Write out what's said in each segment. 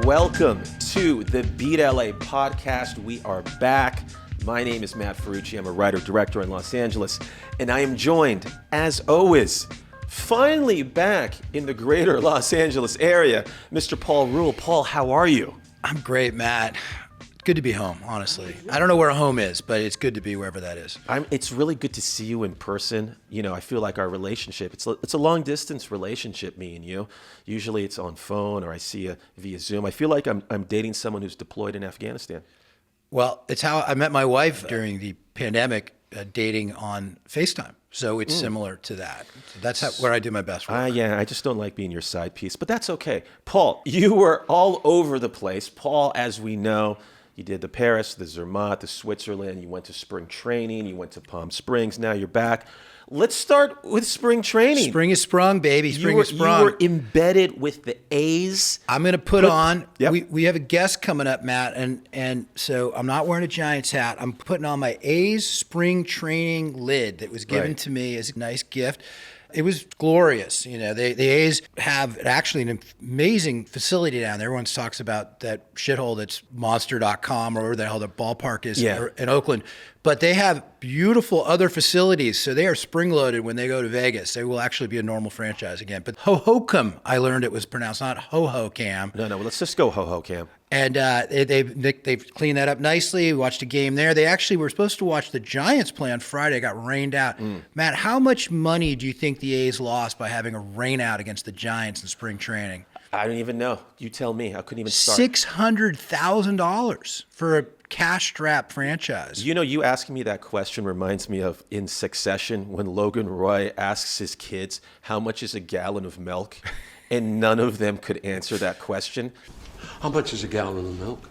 welcome to the Beat LA podcast. We are back. My name is Matt Ferrucci. I'm a writer-director in Los Angeles, and I am joined, as always, finally back in the greater Los Angeles area, Mr. Paul Rule. Paul, how are you? I'm great, Matt. Good to be home, honestly. I don't know where home is, but it's good to be wherever that is. It's really good to see you in person. You know, I feel like our relationship, it's a long distance relationship, me and you. Usually it's on phone or I see you via Zoom. I feel like I'm dating someone who's deployed in Afghanistan. Well, it's how I met my wife during the pandemic, dating on FaceTime. So it's similar to that. So that's where I do my best work. Yeah, I just don't like being your side piece, but that's okay. Paul, you were all over the place. Paul, as we know, you did the Paris, the Zermatt, the Switzerland. You went to spring training. You went to Palm Springs. Now you're back. Let's start with spring training. Spring is sprung, baby. Spring is sprung. You were embedded with the A's. I'm going to put on, Yep. we have a guest coming up, Matt, and so I'm not wearing a Giants hat. I'm putting on my A's spring training lid that was given to me as a nice gift. It was glorious. You know, the A's have actually an amazing facility down there. Everyone talks about that shithole that's monster.com or whatever the hell the ballpark is in Oakland. But they have beautiful other facilities. So they are spring loaded when they go to Vegas. They will actually be a normal franchise again. But Ho-Ho-Cam, I learned it was pronounced, not Ho-Ho-Cam. No, let's just go Ho-Ho-Cam. And they've cleaned that up nicely. We watched a game there. They actually were supposed to watch the Giants play on Friday. It got rained out. Matt, how much money do you think the A's lost by having a rain out against the Giants in spring training? I don't even know. You tell me. I couldn't even start. $600,000 for a cash-strapped franchise. You know, you asking me that question reminds me of in Succession when Logan Roy asks his kids, how much is a gallon of milk? And none of them could answer that question. How much is a gallon of milk?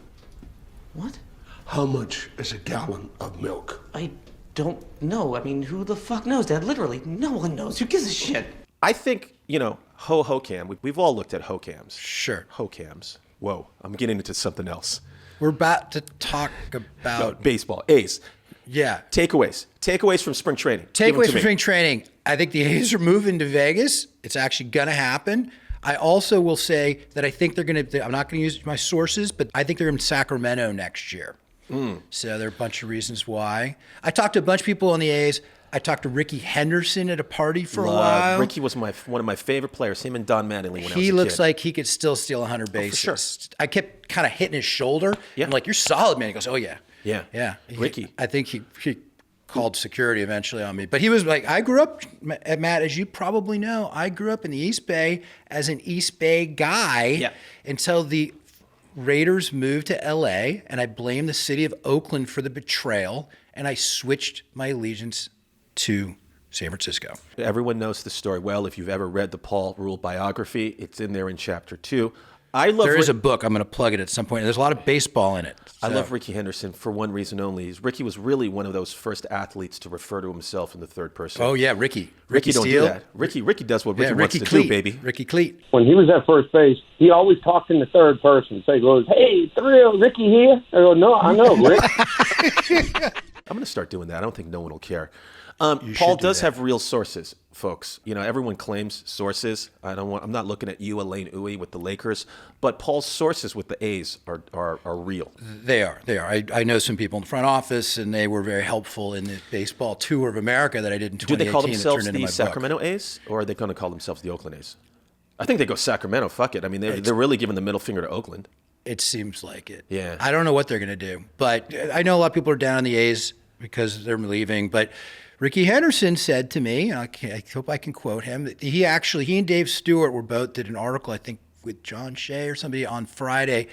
What? How much is a gallon of milk? I don't know. I mean, who the fuck knows, Dad? Literally, no one knows. Who gives a shit? I think, you know, Ho-Ho-Cam. We've all looked at Ho-Cams. Sure. Ho-Cams. Whoa, I'm getting into something else. We're about to talk about... No, baseball. A's. Yeah. Takeaways from spring training. Takeaways from spring training. I think the A's are moving to Vegas. It's actually going to happen. I also will say that I think they're going to, I'm not going to use my sources, but I think they're in Sacramento next year. So there are a bunch of reasons why. I talked to a bunch of people on the A's. I talked to Ricky Henderson at a party for a while. Ricky was one of my favorite players, him and Don Mattingly when I was a kid. He looks like he could still steal 100 bases. For sure. I kept kind of hitting his shoulder. Yeah. I'm like, you're solid, man. He goes, oh, yeah. Yeah. Ricky. I think he called security eventually on me. But he was like, I grew up, Matt, as you probably know, I grew up in the East Bay as an East Bay guy until the Raiders moved to LA, and I blamed the city of Oakland for the betrayal, and I switched my allegiance to San Francisco. Everyone knows the story well. If you've ever read the Paul Rule biography, it's in there in chapter 2. There is a book. I'm going to plug it at some point. There's a lot of baseball in it. I love Ricky Henderson for one reason only. Ricky was really one of those first athletes to refer to himself in the third person. Oh, yeah, Ricky. Ricky don't Steele. do that. Ricky does what Ricky wants to Cleat. do, baby. Ricky Cleat. When he was at first base, he always talked in the third person. So he goes, hey, Thrill, Ricky here? I go, no, I know, Rick. I'm going to start doing that. I don't think no one will care. Paul does have real sources, folks. You know, everyone claims sources. I'm not looking at you, Elaine Uwe, with the Lakers, but Paul's sources with the A's are real. They are. I know some people in the front office, and they were very helpful in the baseball tour of America that I did in 2018. Do they call themselves that turned the into my Sacramento A's, or are they going to call themselves the Oakland A's? I think they go Sacramento. Fuck it. I mean, they're really giving the middle finger to Oakland. It seems like it. Yeah. I don't know what they're going to do, but I know a lot of people are down on the A's because they're leaving, but Ricky Henderson said to me, and I hope I can quote him, that he and Dave Stewart did an article, I think, with John Shea or somebody on Friday,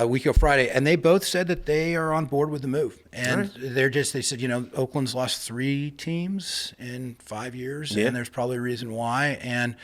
week of Friday, and they both said that they are on board with the move. And they said, you know, Oakland's lost 3 teams in 5 years, and there's probably a reason why. And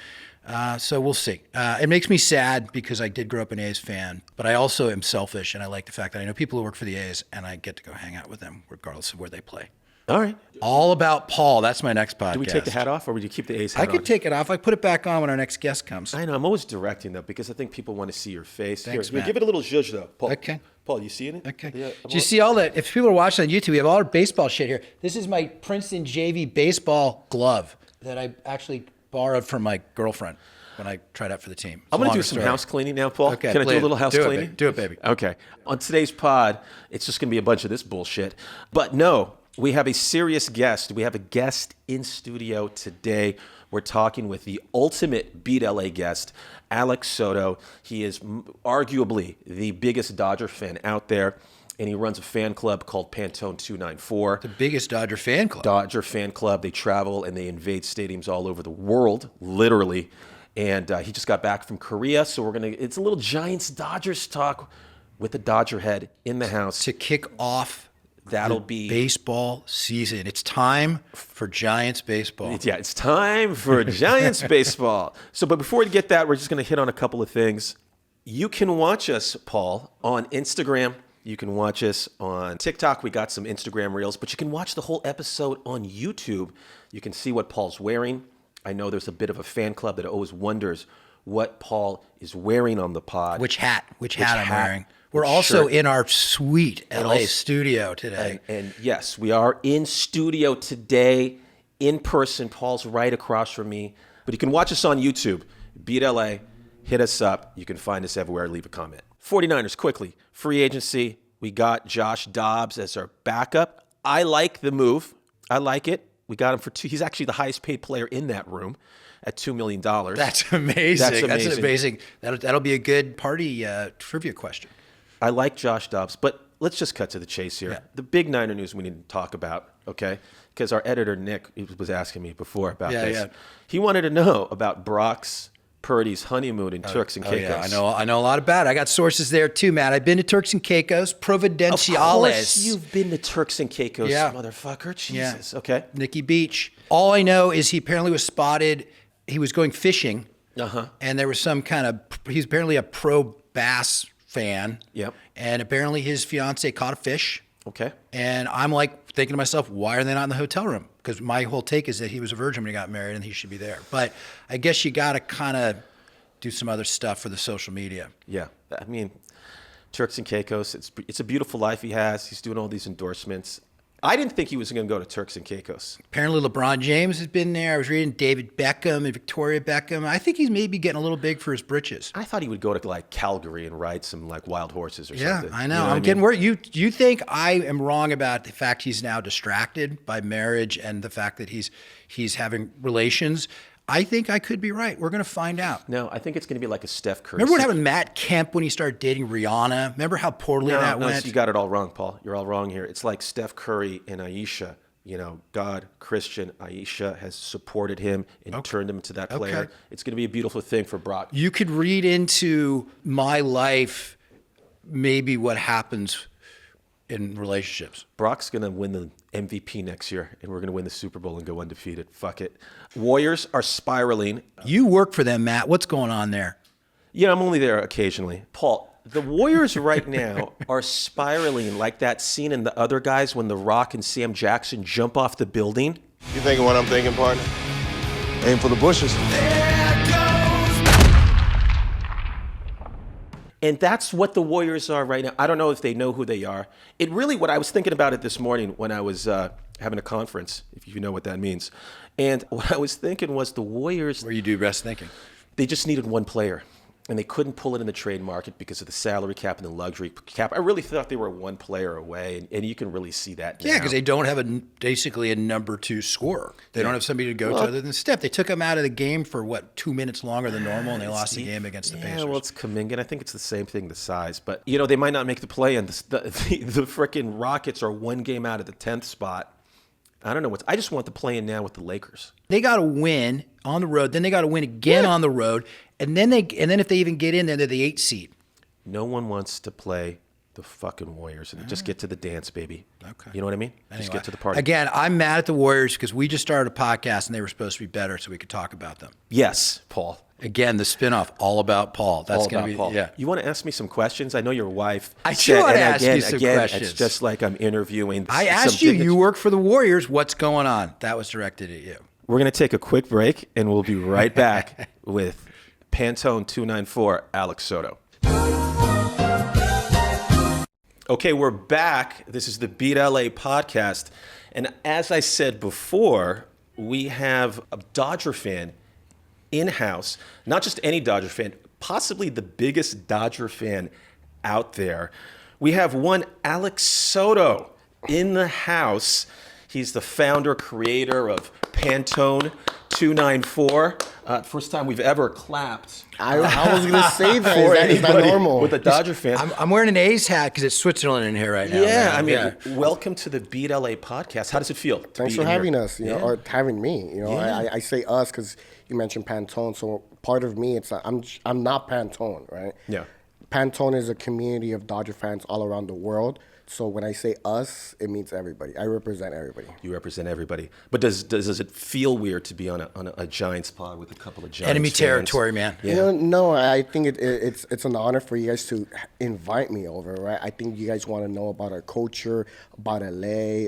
so we'll see. It makes me sad because I did grow up an A's fan, but I also am selfish, and I like the fact that I know people who work for the A's, and I get to go hang out with them regardless of where they play. All right. All about Paul. That's my next podcast. Do we take the hat off, or would you keep the A's hat on? I could take it off. I put it back on when our next guest comes. I know. I'm always directing, though, because I think people want to see your face. Thanks, Here, Matt. give it a little zhuzh, though. Paul. Okay. Paul, you seeing it? Okay. Yeah, Do you see all that? If people are watching on YouTube, we have all our baseball shit here. This is my Princeton JV baseball glove that I actually borrowed from my girlfriend. when I tried out for the team. I'm going to do some house cleaning now, Paul. Okay, Can I do a please. little house cleaning? Do it, baby. Okay. On today's pod, it's just going to be a bunch of this bullshit. But no, we have a serious guest. We have a guest in studio today. We're talking with the ultimate Beat LA guest, Alex Soto. He is arguably the biggest Dodger fan out there, and he runs a fan club called Pantone 294. The biggest Dodger fan club. Dodger fan club. They travel and they invade stadiums all over the world, literally. And he just got back from Korea, so it's a little Giants Dodgers talk with the Dodger head in the house. To kick off That'll be baseball season. It's time for Giants baseball. It's time for Giants baseball. But before we get that, we're just going to hit on a couple of things. You can watch us, Paul, on Instagram. You can watch us on TikTok. We got some Instagram reels, but you can watch the whole episode on YouTube. You can see what Paul's wearing. I know there's a bit of a fan club that always wonders what Paul is wearing on the pod. Which hat I'm wearing. We're also in our sweet LA studio today. And yes, we are in studio today, in person. Paul's right across from me. But you can watch us on YouTube. Beat LA. Hit us up. You can find us everywhere. Leave a comment. 49ers, quickly. Free agency. We got Josh Dobbs as our backup. I like the move. I like it. We got him for he's actually the highest paid player in that room at $2 million. That's amazing. That's amazing. That'll be a good party trivia question. I like Josh Dobbs, but let's just cut to the chase here. Yeah. The big Niner news we need to talk about, okay? Because our editor, Nick, was asking me before about this. Yeah. He wanted to know about Brock's, Purdy's honeymoon in Turks and Caicos. Yeah, I know a lot about it. I got sources there too, Matt. I've been to Turks and Caicos, Providenciales. Of course you've been to Turks and Caicos, motherfucker. Jesus, okay. Nikki Beach. All I know is he apparently was spotted. He was going fishing, and there was some kind of, he's apparently a pro bass fan. Yep. And apparently his fiance caught a fish. Okay. And I'm like thinking to myself, why are they not in the hotel room? Because my whole take is that he was a virgin when he got married and he should be there. But I guess you got to kind of do some other stuff for the social media. Yeah. I mean, Turks and Caicos, it's a beautiful life he has. He's doing all these endorsements. I didn't think he was going to go to Turks and Caicos. Apparently LeBron James has been there. I was reading David Beckham and Victoria Beckham. I think he's maybe getting a little big for his britches. I thought he would go to like Calgary and ride some like wild horses or something. Yeah, I know. I'm getting worried. You think I am wrong about the fact he's now distracted by marriage and the fact that he's having relations? I think I could be right. We're going to find out. No, I think it's going to be like a Steph Curry. Remember what happened to Matt Kemp when he started dating Rihanna? Remember how poorly that went? No, you got it all wrong, Paul. You're all wrong here. It's like Steph Curry and Aisha. You know, God, Christian, Aisha has supported him and turned him into that player. Okay. It's going to be a beautiful thing for Brock. You could read into my life maybe what happens in relationships. Brock's going to win the MVP next year, and we're going to win the Super Bowl and go undefeated. Fuck it. Warriors are spiraling. You work for them, Matt. What's going on there? Yeah, I'm only there occasionally. Paul, the Warriors right now are spiraling like that scene in The Other Guys when The Rock and Sam Jackson jump off the building. You thinking what I'm thinking, partner? Aim for the bushes. And that's what the Warriors are right now. I don't know if they know who they are. It really, what I was thinking about it this morning when I was having a conference, if you know what that means. And what I was thinking was the Warriors. Where you do best thinking. They just needed one player. And they couldn't pull it in the trade market because of the salary cap and the luxury cap. I really thought they were one player away, and you can really see that now. Yeah, because they don't have basically a number two scorer. They don't have somebody to go to other than Steph. They took him out of the game for, 2 minutes longer than normal, and they lost the game against the Pacers. Yeah, well, it's Kuminga. I think it's the same thing, the size. But, they might not make the play, and the frickin' Rockets are one game out of the 10th spot. I don't know I just want the play-in now with the Lakers. They got to win on the road, then they got to win again on the road, and then if they even get in there, they're the 8th seed. No one wants to play the fucking Warriors and just get to the dance, baby. Okay. You know what I mean? Anyway, just get to the party. Again, I'm mad at the Warriors because we just started a podcast and they were supposed to be better so we could talk about them. Yes, Paul. Again, the spinoff, all about Paul. That's going to be Paul. Yeah. You want to ask me some questions? I know your wife. I do want to ask you some questions. It's just like I'm interviewing. I asked you. You work for the Warriors. What's going on? That was directed at you. We're going to take a quick break, and we'll be right back with Pantone 294, Alex Soto. Okay, we're back. This is the Beat LA podcast. And as I said before, we have a Dodger fan in-house, not just any Dodger fan, possibly the biggest Dodger fan out there. We have one Alex Soto in the house. He's the founder, creator of Pantone 294. First time we've ever clapped. I was going to say that. For Is that anybody normal? with a Dodger fan. I'm wearing an A's hat because it's Switzerland in here right now. Yeah, man. I mean, welcome to the Beat LA podcast. How does it feel? Thanks for having us, or having me. Yeah. I say us because you mentioned Pantone. So part of me, I'm not Pantone, right? Yeah. Pantone is a community of Dodger fans all around the world. So when I say us, it means everybody. I represent everybody. You represent everybody. But does it feel weird to be on a Giants pod with a couple of Giants Enemy fans? territory, man. Yeah. No, I think it's an honor for you guys to invite me over, right? I think you guys want to know about our culture, about LA,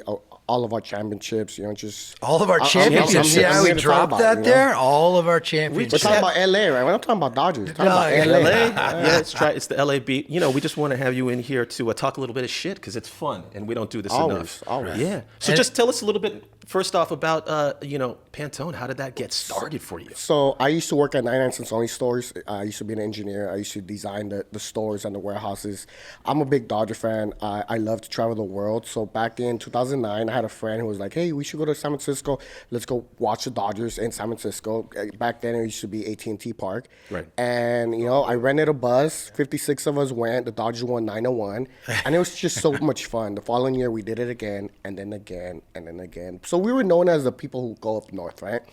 all of our championships, just... All of our championships. Yeah, we dropped that there. All of our We're championships. talking about LA, right? We're not talking about Dodgers. We're talking about LA. LA. Yeah, it's the LA beat. We just want to have you in here to talk a little bit of shit because it's fun and we don't do this enough. Always. Yeah. So just tell us a little bit first off about Pantone. How did that get started for you? So I used to work at 99 Cents Only stores. I used to be an engineer. I used to design the stores and the warehouses. I'm a big Dodger fan. I love to travel the world. So back in 2009, I had a friend who was like, hey, we should go to San Francisco. Let's go watch the Dodgers in San Francisco. Back then, it used to be AT&T Park. Right. And, I rented a bus. 56 of us went. The Dodgers won 9-1. And it was just so much fun. The following year, we did it again, and then again, and then again. So we were known as the people who go up north, right? It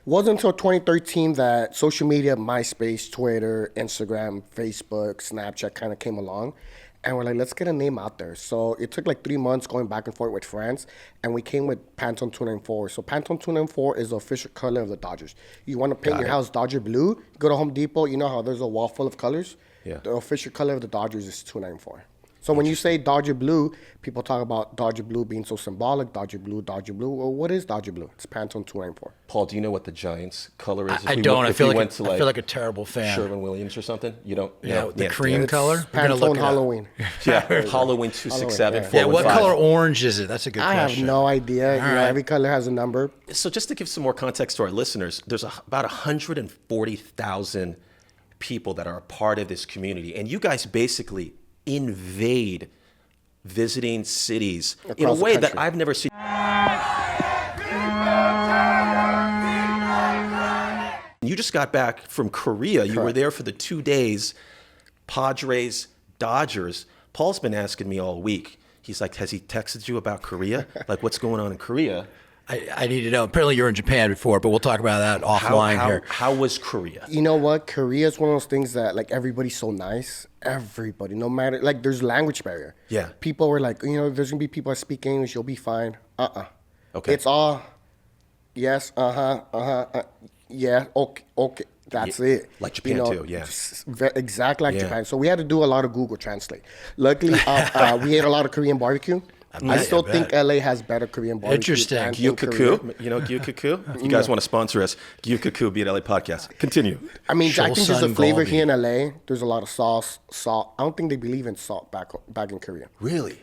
wasn't until 2013 that social media, MySpace, Twitter, Instagram, Facebook, Snapchat kind of came along. And we're like, let's get a name out there. So it took like 3 months going back and forth with friends. And we came with Pantone 294. So Pantone 294 is the official color of the Dodgers. You want to paint your house Dodger blue, go to Home Depot. You know how there's a wall full of colors? Yeah. The official color of the Dodgers is 294. So when you say Dodger blue, people talk about Dodger blue being so symbolic, Dodger blue. Well, what is Dodger blue? It's Pantone 294. Paul, do you know what the Giants color is? I don't. I feel like a terrible fan. Sherwin-Williams or something? You don't? Yeah, the cream color? Pantone Halloween. Yeah, Halloween 267. Yeah, what color orange is it? That's a good I question. have no idea. Every color has a number. So just to give some more context to our listeners, there's about 140,000 people that are a part of this community. And you guys basically invade visiting cities in a way that I've never seen. You just got back from Korea. You were there for the 2 days, Padres, Dodgers. Paul's been asking me all week. He's like, has he texted you about Korea? Like, what's going on in Korea? I need to know. Apparently you were in Japan before, but we'll talk about that offline here. How was Korea? You know what? Korea is one of those things that, like, everybody's so nice. Everybody, no matter, like, there's language barrier. Yeah. People were like, there's going to be people that speak English. You'll be fine. Okay. It's all, yes, yeah, okay. That's it. Like Japan too, yeah. Exactly like Japan. So we had to do a lot of Google Translate. Luckily, we ate a lot of Korean barbecue. I still think LA has better Korean barbecue. Interesting. Gyukaku. You know Gyukaku? If you guys want to sponsor us, Gyukaku Beat LA podcast. Continue. I mean, I think there's a flavor Galbi. here in LA. There's a lot of sauce, salt. I don't think they believe in salt back in Korea. Really?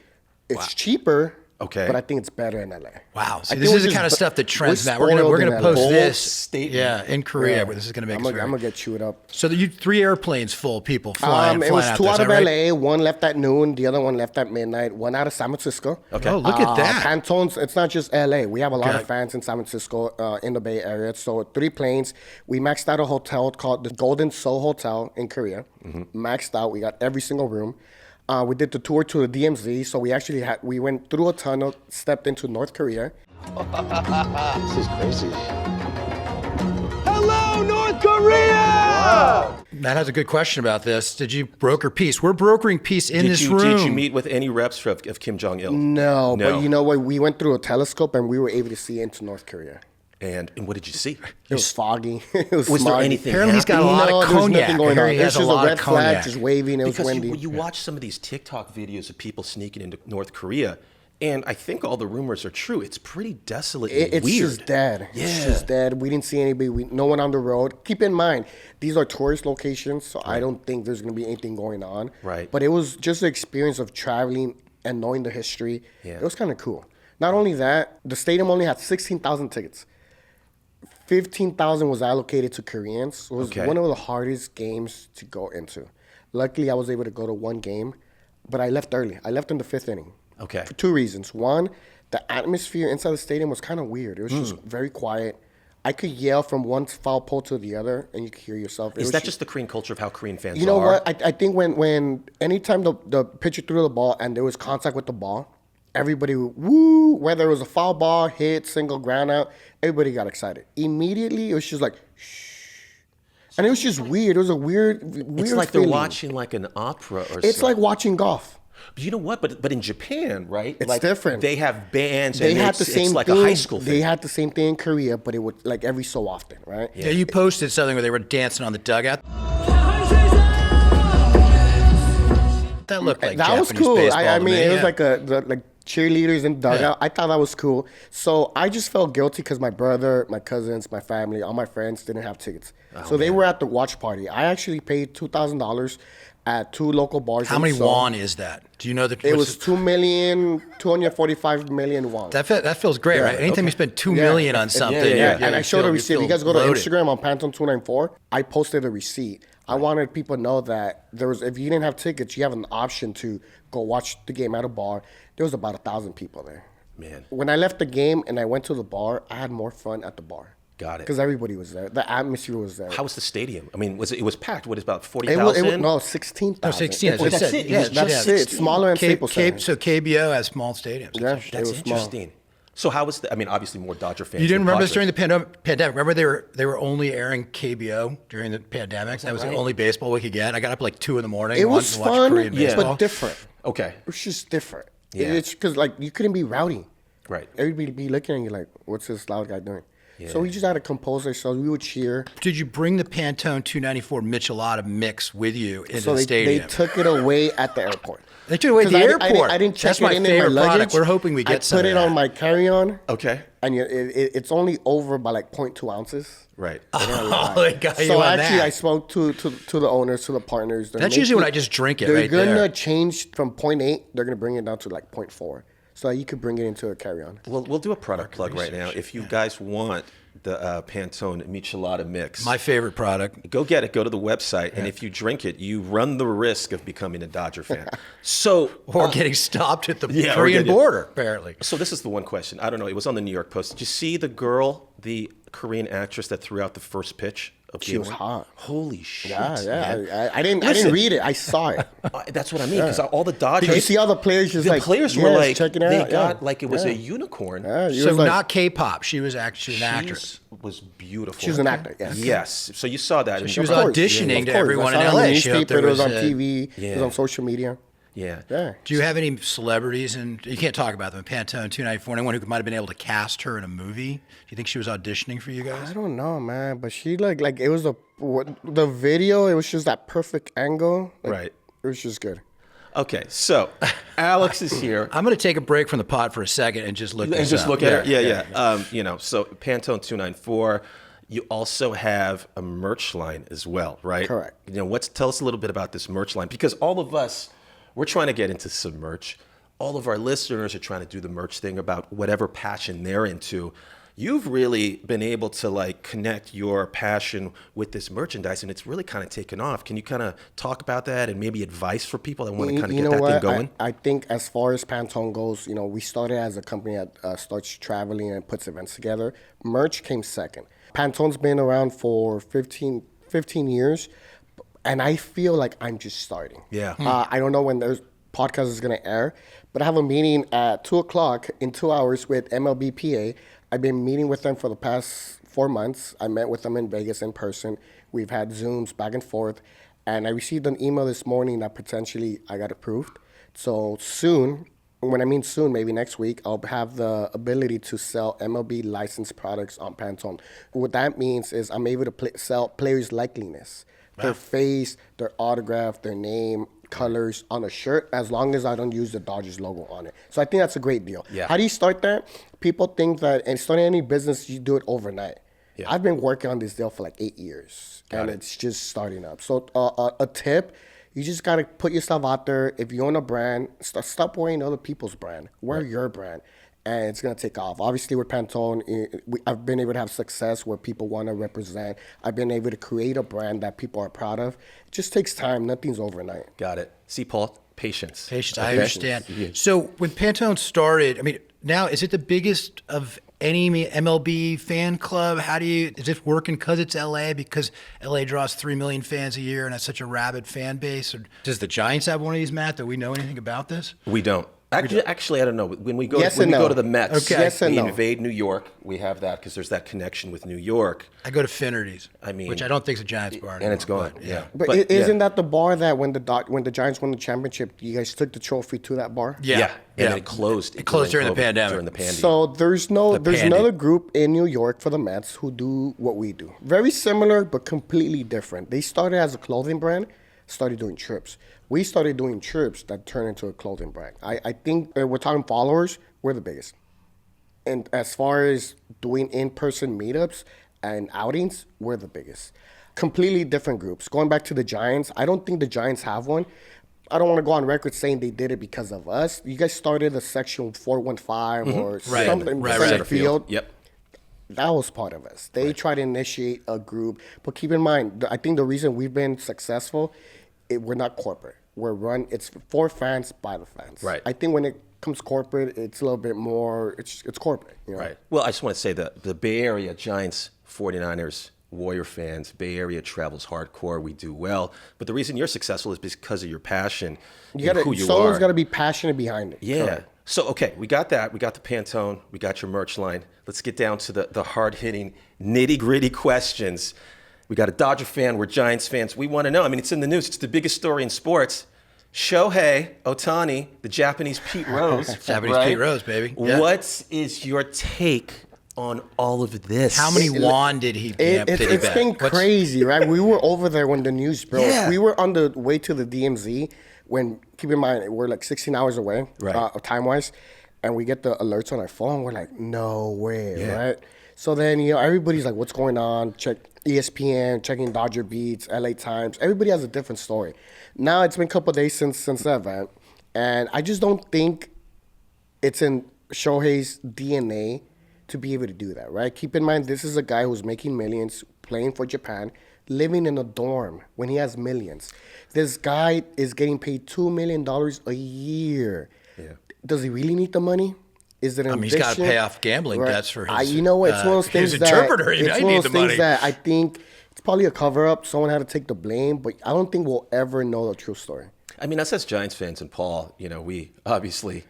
It's cheaper. Okay. But I think it's better in LA. Wow. See, I this think is the we're kind of just- stuff that trends we're now. We're spoiled gonna in post LA. this. statement. Yeah, in Korea. This is gonna make I'm gonna get chewed up. So you 3 airplanes full people flying. It was out 2 there, out is of that right? LA, 1 left at noon, the other one left at midnight, 1 out of San Francisco. Okay. Oh, look at that. Pantone's, it's not just LA. We have a lot Okay. of fans in San Francisco, in the Bay Area. So 3 planes. We maxed out a hotel called the Golden Seoul Hotel in Korea. Maxed out. We got every single room. We did the tour to the DMZ. So we went through a tunnel, stepped into North Korea. This is crazy. Hello, North Korea! Matt has a good question about this. Did you broker peace? We're brokering peace in this room. Did you meet with any reps of Kim Jong-il? No, but you know what? We went through a telescope and we were able to see into North Korea. And what did you see? It was foggy. It was Was there smoggy. anything Apparently he's got a lot of There's cognac. nothing going I hear on. he It's has a just lot a of red flag, cognac. just waving. It was Because windy. you watch some of these TikTok videos of people sneaking into North Korea, and I think all the rumors are true. It's pretty desolate and It's weird. just dead. Yeah. It's just dead. We didn't see anybody. No one on the road. Keep in mind, these are tourist locations, so I don't think there's going to be anything going on. Right. But it was just the experience of traveling and knowing the history. Yeah. It was kind of cool. Not only that, the stadium only had 16,000 tickets. 15,000 was allocated to Koreans. It was Okay. one of the hardest games to go into. Luckily, I was able to go to one game, but I left early. I left in the 5th inning. Okay. For 2 reasons. One, the atmosphere inside the stadium was kind of weird. It was just very quiet. I could yell from one foul pole to the other, and you could hear yourself. Is that just the Korean culture of how Korean fans are? You know what? I think when anytime the pitcher threw the ball and there was contact with the ball, everybody would woo. Whether it was a foul ball, hit, single, ground out, everybody got excited. Immediately, it was just like, shh. And it was just weird. It was a weird It's like feeling. they're watching like an opera or something. It's like watching golf. But you know what? But in Japan, right? It's like, different. They have bands. They and had it's, the same it's like thing. a high school thing. They had the same thing in Korea, but it would like every so often, right? Yeah, you posted something where they were dancing on the dugout. That looked like That was Japanese cool. baseball I to mean, me, it was yeah. like cheerleaders in the dugout. Yeah. I thought that was cool. So I just felt guilty because my brother, my cousins, my family, all my friends didn't have tickets. So they were at the watch party. I actually paid $2,000 at 2 local bars. How in many Seoul. won is that? Do you know the? It was 2,245,000,000 won. That feels great, right? Anytime you spend $2 million on something, And I showed a you receipt. If feel you guys go to loaded. Instagram on Pantone294, I posted a receipt. I wanted people to know that if you didn't have tickets, you have an option to go watch the game at a bar. There was about 1,000 people there. Man. When I left the game and I went to the bar, I had more fun at the bar. Got it. Because everybody was there. The atmosphere was there. How was the stadium? I mean, it was packed. What is about It was 40,000? no 16,000. No, 16. It was- that's it. It was That's just it. 16. Smaller than Staples Center. So KBO has small stadiums. Yeah, it That's was small. interesting. So how was I mean, obviously more Dodger fans. You didn't than remember this Padres. during the pandemic? Remember they were only airing KBO during the pandemic. That was the only baseball we could get. I got up like 2 a.m. It was to watch fun, Korean baseball. but different. Okay. It was just different. Yeah. It's because like you couldn't be rowdy. Right. Everybody be looking at you like, what's this loud guy doing? So we just had to compose ourselves. We would cheer. Did you bring the Pantone 294 Michelada mix with you into So the they stadium? took it away at the airport. They took it away at the 'Cause airport. I didn't check That's it my in favorite my luggage. product. We're hoping we get some I put of it that. on my carry-on, Okay. and it's only over by like 0.2 ounces. Right. Oh, they got you So on actually, that. I spoke to the owners, to the partners. They're That's usually when making- I just drink it They're right gonna there. change from 0.8. They're gonna bring it down to like 0.4, so that you could bring it into a carry-on. We'll do a product plug right now. If you guys want the Pantone Michelada mix, My favorite product. go get it. Go to the website, and if you drink it, you run the risk of becoming a Dodger fan. So, Or getting stopped at the yeah, or Korean getting- border, apparently. so this is the one question. I don't know. It was on the New York Post. Did you see the girl, the Korean actress that threw out the first pitch of She Game was 1? hot. Holy shit! Yeah, man. yeah. I didn't Listen. read it. I saw it. That's what I mean. Because all the Dodgers, Did you see all the players just the like players were like checking it they out? got yeah. like it was yeah. a unicorn. Yeah, he So was like- not K-pop. She was actually an actress. She was beautiful. She was an actor. Yes. Yes. So you saw that. she was Of course, auditioning of to course. everyone I in saw it on the LA. She hoped newspaper, there it was on was a- TV. It was Yeah. on social media. Yeah. Yeah. Do you have any celebrities, and you can't talk about them, Pantone 294, anyone who might have been able to cast her in a movie? Do you think she was auditioning for you guys? I don't know, man, but she like it was the video. It was just that perfect angle. Like, Right. It was just good. Okay. So Alex is here. I'm going to take a break from the pod for a second and just look And this just up. look at it. Yeah. So Pantone 294. You also have a merch line as well, right? Correct. Tell us a little bit about this merch line, because all of us, we're trying to get into some merch. All of our listeners are trying to do the merch thing about whatever passion they're into. You've really been able to like connect your passion with this merchandise, and it's really kind of taken off. Can you kind of talk about that and maybe advice for people that want to kind of You get know that what? thing going? I think as far as Pantone goes, we started as a company that starts traveling and puts events together. Merch came second. Pantone's been around for 15 years, and I feel like I'm just starting. Yeah. I don't know when their podcast is going to air, but I have a meeting at 2 o'clock in 2 hours with MLBPA. I've been meeting with them for the past 4 months. I met with them in Vegas in person. We've had Zooms back and forth. And I received an email this morning that potentially I got approved. So soon, when I mean soon, maybe next week, I'll have the ability to sell MLB licensed products on Pantone. What that means is I'm able to sell players' likeliness, their face, their autograph, their name, colors on a shirt, as long as I don't use the Dodgers logo on it. So I think that's a great deal. Yeah. How do you start that? People think that, and starting any business, you do it overnight. Yeah. I've been working on this deal for like 8 years, and it's just starting up. So a tip, you just got to put yourself out there. If you own a brand, stop wearing other people's brand. Wear your brand. and it's going to take off. Obviously, with Pantone, I've been able to have success where people want to represent. I've been able to create a brand that people are proud of. It just takes time. Nothing's overnight. Got it. See, Paul, patience. Patience, Okay? I understand. Yeah. So when Pantone started, I mean, now is it the biggest of any MLB fan club? Is it working because it's LA, because LA draws 3 million fans a year and has such a rabid fan base? Or does the Giants have one of these, Matt? Do we know anything about this? We don't. Actually, I don't know. When we go, Yes when and we no. go to the Mets, Okay. Yes and we no. invade New York. We have that because there's that connection with New York, I go to Finnerty's, I mean- which I don't think is a Giants bar and it's anymore, gone. but, Yeah. But, isn't that the bar that when the Giants won the championship, you guys took the trophy to that bar? Yeah. And then it closed. It closed during the COVID, pandemic. During the pandemic. So there's Pandy. another group in New York for the Mets who do what we do. Very similar, but completely different. They started as a clothing brand, started doing trips. We started doing trips that turned into a clothing brand. I think we're talking followers, we're the biggest. And as far as doing in-person meetups and outings, we're the biggest. Completely different groups. Going back to the Giants, I don't think the Giants have one. I don't want to go on record saying they did it because of us. You guys started a section 415 or Right. something, Right, center right. field. Yep. That was part of us. They tried to initiate a group. But keep in mind, I think the reason we've been successful, we're not corporate. It's for fans, by the fans. Right. I think when it comes corporate, it's a little bit more, it's corporate. You know? Right. Well, I just want to say that the Bay Area Giants, 49ers, Warrior fans, Bay Area travels hardcore. We do well. But the reason you're successful is because of your passion and who you Someone's are. got to be passionate behind it. Yeah. Correct. So, okay, we got that. We got the Pantone. We got your merch line. Let's get down to the hard-hitting, nitty-gritty questions. We got a Dodger fan. We're Giants fans. We want to know. I mean, it's in the news. It's the biggest story in sports. Shohei Ohtani, the Japanese Pete Rose. Japanese right? Pete Rose, baby. Yeah. What is your take on all of this? How many won did he bet? It's been crazy, right? We were over there when the news broke. Yeah. We were on the way to the DMZ when, keep in mind, we're like 16 hours away, Right. time-wise, and we get the alerts on our phone. We're like, no way, Yeah. right? So then, everybody's like, what's going on? Check ESPN, checking Dodger Beats, LA Times. Everybody has a different story. Now it's been a couple of days since the event, and I just don't think it's in Shohei's DNA to be able to do that, right? Keep in mind, this is a guy who's making millions, playing for Japan, living in a dorm when he has millions. This guy is getting paid $2 million a year. Yeah. Does he really need the money? Is it an he's got to addiction? pay off gambling Right. debts for his. It's one of those things his that interpreter. He it's might one need of the those things money. that I think it's probably a cover-up. Someone had to take the blame, but I don't think we'll ever know the true story. I mean, us as Giants fans and Paul, we obviously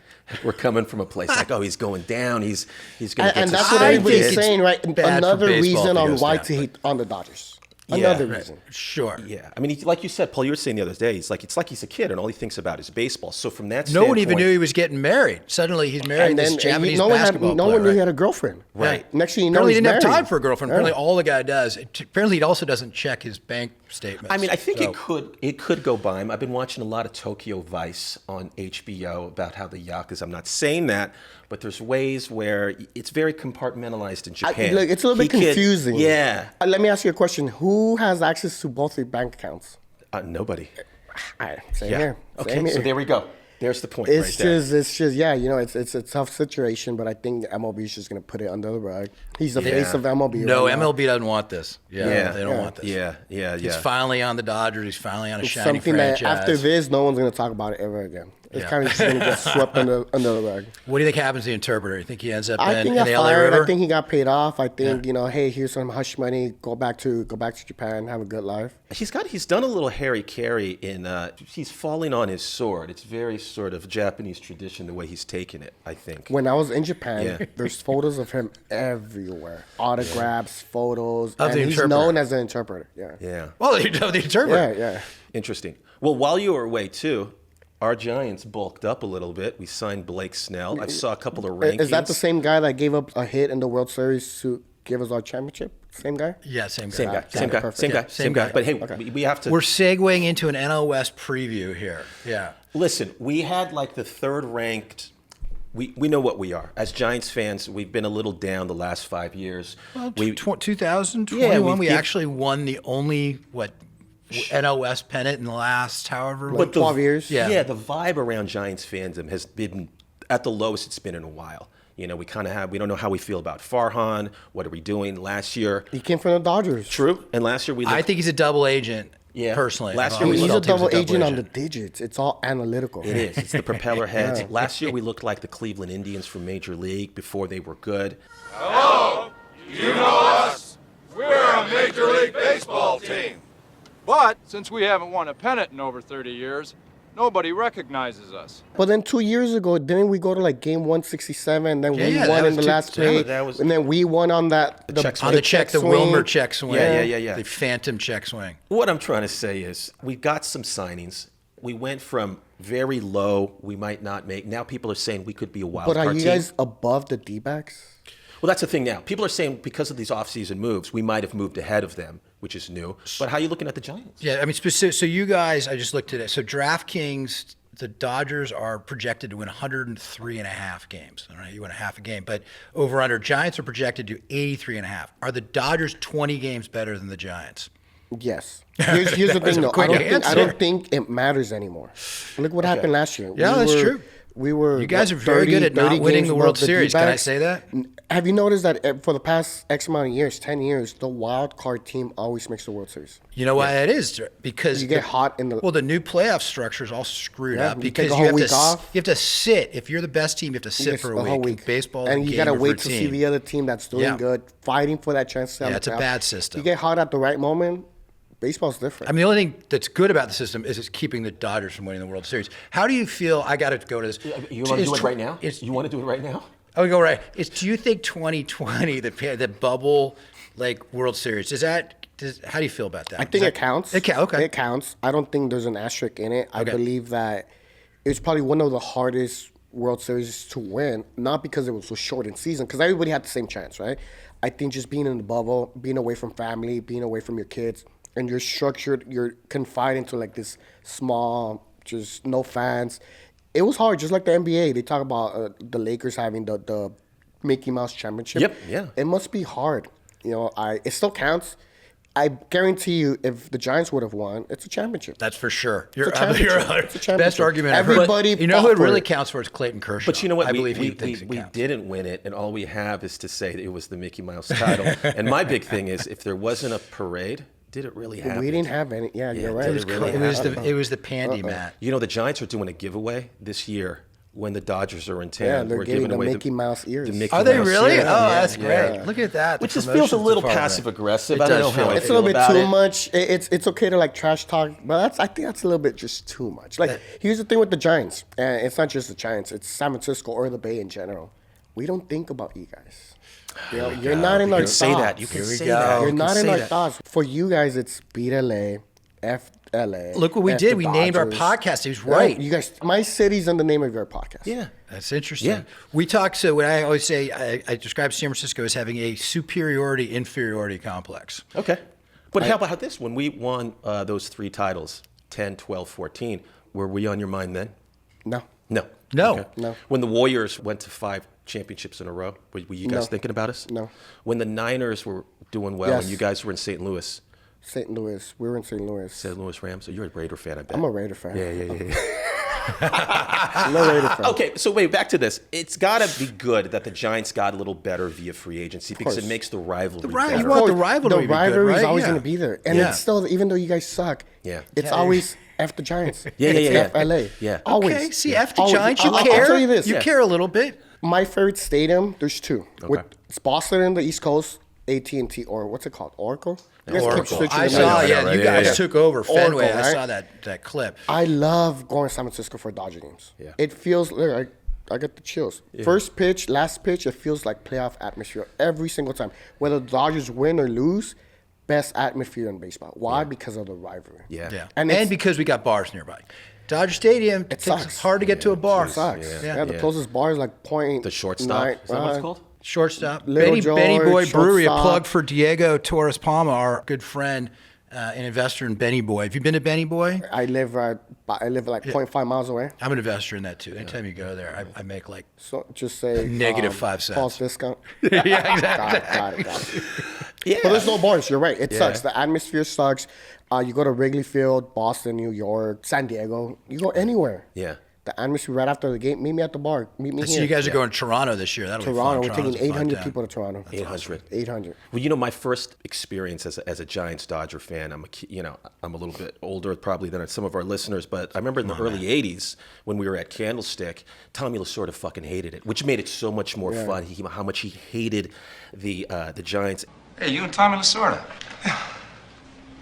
we're coming from a place like, oh, he's going down. He's going to get And to that's what I everybody's think it's saying, right? bad for Another baseball reason if he on goes why down, to hate on the Dodgers. Yeah. Another Right. reason. Sure. Yeah, I mean, like you said, Paul, you were saying the other day, it's like he's a kid and all he thinks about is baseball. So from that No one even standpoint- knew he was getting married. Suddenly he's married And this then Japanese no basketball one player. knew he had a girlfriend. Right. Next thing you know, Apparently he he's didn't have married. time for a girlfriend. Yeah. Apparently all the guy does. Apparently he also doesn't check his bank statements. I mean, I think So- it could go by him. I've been watching a lot of Tokyo Vice on HBO about how the Yakuza. I'm not saying that, but there's ways where it's very compartmentalized in Japan. Look, it's a little bit He could- confusing. Yeah, Let me ask you a question. Who has access to both your bank accounts? nobody. All right, same Yeah. here. Okay, Same so here. there we go. There's the point It's right there. just, it's a tough situation, but I think MLB is just going to put it under the rug. He's the face of MLB. No, right now. MLB doesn't want this. Yeah, they don't want this. Yeah. He's finally on the Dodgers. He's finally on a It's shiny something franchise. that after this, no one's going to talk about it ever again. It's Yeah. kind of just going to get swept under the rug. What do you think happens to the interpreter? You think he ends up I in think he got the LA fired. River? I think he got paid off. I think hey, here's some hush money. Go back to Japan. Have a good life. He's done a little Harry Carey in he's falling on his sword. It's very sort of Japanese tradition the way he's taken it, I think. When I was in Japan, Yeah. there's photos of him everywhere. Autographs, photos, Of and the he's interpreter. known as an interpreter. Yeah. Yeah. Well, you know the interpreter. Yeah. Interesting. Well, while you were away too, our Giants bulked up a little bit. We signed Blake Snell. I saw a couple of rankings. Is that the same guy that gave up a hit in the World Series to give us our championship? Same guy? Yeah, same guy. Same guy. Okay, Same guy. perfect. Same guy. Yeah, Same guy. But hey, we have to We're segueing into an NL West preview here. Yeah. listen. We had like the third ranked. We know what we are as Giants fans. We've been a little down the last 5 years. Well, we 2021, Yeah, we we've actually won the only, NL West pennant in the last however But 12 years? Yeah. Yeah, the vibe around Giants fandom has been at the lowest it's been in a while. We don't know how we feel about Farhan. What are we doing? Last year, He came from the Dodgers. true. And last year we looked, I think he's a double agent. Yeah. Personally, Last I've year we always He's a felt he was double agent on the digits. It's all analytical. it is. It's the propeller heads. Last year we looked like the Cleveland Indians from Major League before they were good. You know us. We're a Major League Baseball team. But since we haven't won a pennant in over 30 years, nobody recognizes us. But then 2 years ago, didn't we go to like game 167? Then we Yeah, that won was in the two- last yeah, play. that was- And then we won on that. on the check, the swing. Wilmer check swing. Yeah. The phantom check swing. What I'm trying to say is we got some signings. We went from very low, we might not make. Now people are saying we could be a wild But card are you team. guys above the D-backs? Well, that's the thing now. People are saying because of these offseason moves, we might have moved ahead of them, which is new. But how are you looking at the Giants? Yeah, I mean, specific. So you guys, I just looked at it. So DraftKings, the Dodgers are projected to win 103 and a half games. All right, you win a half a game, but over under Giants are projected to 83 and a half. Are the Dodgers 20 games better than the Giants? Yes. Here's the was thing, a though. quick I answer. don't think it matters anymore. Look what happened last year. Yeah, that's true. We were. You guys are very good at not 30 winning games the World above the Series. Can I D-backs. say that? Have you noticed that for the past X amount of years, 10 years, the wild card team always makes the World Series? You know why that is? Because You get hot in the. well, the new playoff structure is all screwed Yeah, up you because take a you whole have week to off. you have to sit. If you're the best team, you have to sit Yes, for the a whole week. Baseball, is a and you game gotta of wait to see routine. the other team that's doing Yeah. good, fighting for that chance to have Yeah, a it's a playoff. bad system. You get hot at the right moment. Baseball's different. I mean, the only thing that's good about the system is it's keeping the Dodgers from winning the World Series. How do you feel? I got to go to this. You want to do it right now? It's, You want to do it right now? I would go right. Do you think 2020, the bubble, like World Series, how do you feel about that? I think it counts. Okay. It counts. I don't think there's an asterisk in it. I Okay. believe that it's probably one of the hardest World Series to win, not because it was so short in season, because everybody had the same chance, right? I think just being in the bubble, being away from family, being away from your kids, and you're confined into like this small, just no fans. It was hard, just like the NBA. They talk about the Lakers having the Mickey Mouse championship. Yep, yeah. It must be hard. It still counts. I guarantee you, if the Giants would have won, it's a championship. That's for sure. It's a championship. It's a championship. Best argument I've heard. Everybody You know who it fought for really it. counts for is Clayton Kershaw. But you know what? I We- believe he we, thinks we, it we counts. didn't win it, and all we have is to say that it was the Mickey Mouse title. And my big thing is, if there wasn't a parade, did it really happen? We didn't have any. Yeah, you're right. did it really It was the pandy mat. The Giants are doing a giveaway this year when the Dodgers are in town. Yeah, they're We're giving giving the away Mickey Mouse ears. The Mickey Are they Mouse really? ears. Oh, that's Yeah. great. Look at that. Which The just feels a promotion's little department. passive aggressive. It I don't does know feel how I like It's a feel little bit about too it. much. It's okay to like trash talk, but I think that's a little bit just too much. Like here's the thing with the Giants, and it's not just the Giants. It's San Francisco or the Bay in general. We don't think about you guys. You're not in You our can thoughts. say that. You can Here we say go. that. You're You can not in say our that. thoughts. For you guys, it's beat LA, F LA. Look what we F did. the We named our Dodgers. podcast. He was right. You guys, my city's in the name of your podcast. Yeah. That's interesting. Yeah. We talk. So when I always say, I describe San Francisco as having a superiority-inferiority complex. Okay. But how about this? When we won those 3 titles, 10, 12, 14, were we on your mind then? No. No. No. No. When the Warriors went to 5 championships in a row, were you guys No. thinking about us? No. When the Niners were doing well Yes. and you guys were in St. Louis, St. Louis. We were in St. Louis. St. Louis Rams, so you're a Raider fan, I bet. I'm a Raider fan. Yeah. I'm a Raider fan. Okay, so wait, back to this. It's got to be good that the Giants got a little better via free agency because it course. makes the rivalry The rivalry- better. you want the rivalry to be The good, rivalry is right? always Yeah. going to be there, and Yeah. it's still, even though you guys suck, Yeah. it's Yeah. always F the Giants. Yeah, it's yeah. F LA. Yeah. Always. Okay. See, F the Always. Giants. You I'll care. tell you this. You care a little bit. My favorite stadium, there's 2. Okay. It's Boston in the East Coast, AT&T, or what's it called? Oracle? You guys keep Oracle. switching I the saw. names. Yeah, right, you yeah, guys yeah. took over Fenway. Oracle, I right? saw that clip. I love going to San Francisco for Dodger games. Yeah. It feels, look, I get the chills. First pitch, last pitch, it feels like playoff atmosphere every single time. Whether the Dodgers win or lose, best atmosphere in baseball. Why? Because of the rivalry. Yeah. Yeah. And And, it's- because we got bars nearby. Dodger Stadium, It it's sucks. hard to get to a bar. It sucks. Yeah. Yeah, the Yeah. closest bar is like point. The shortstop. Is that what it's called? Shortstop. Little Benny Boy George, Brewery, a shortstop. plug for Diego Torres Palma, our good friend and investor in Benny Boy. Have you been to Benny Boy? I live like 0.5 miles away. I'm an investor in that too. Anytime you go there, I make like So just say Negative 5 cents. False discount. yeah, exactly. Got it. Yeah. But there's no bars. You're right. It sucks. The atmosphere sucks. You go to Wrigley Field, Boston, New York, San Diego. You go anywhere. Yeah. the atmosphere right after the game. Meet me at the bar. Meet me I here. see you guys are going to Toronto this year. That'll Toronto. be We're fun. taking Toronto's a fun 800 town. people to Toronto. 800. 800. Well, you know, my first experience as a Giants Dodger fan, I'm a little bit older probably than some of our listeners, but I remember in the early 80s when we were at Candlestick, Tommy Lasorda fucking hated it, which made it so much more fun. How much he hated the Giants. Hey, you and Tommy Lasorda.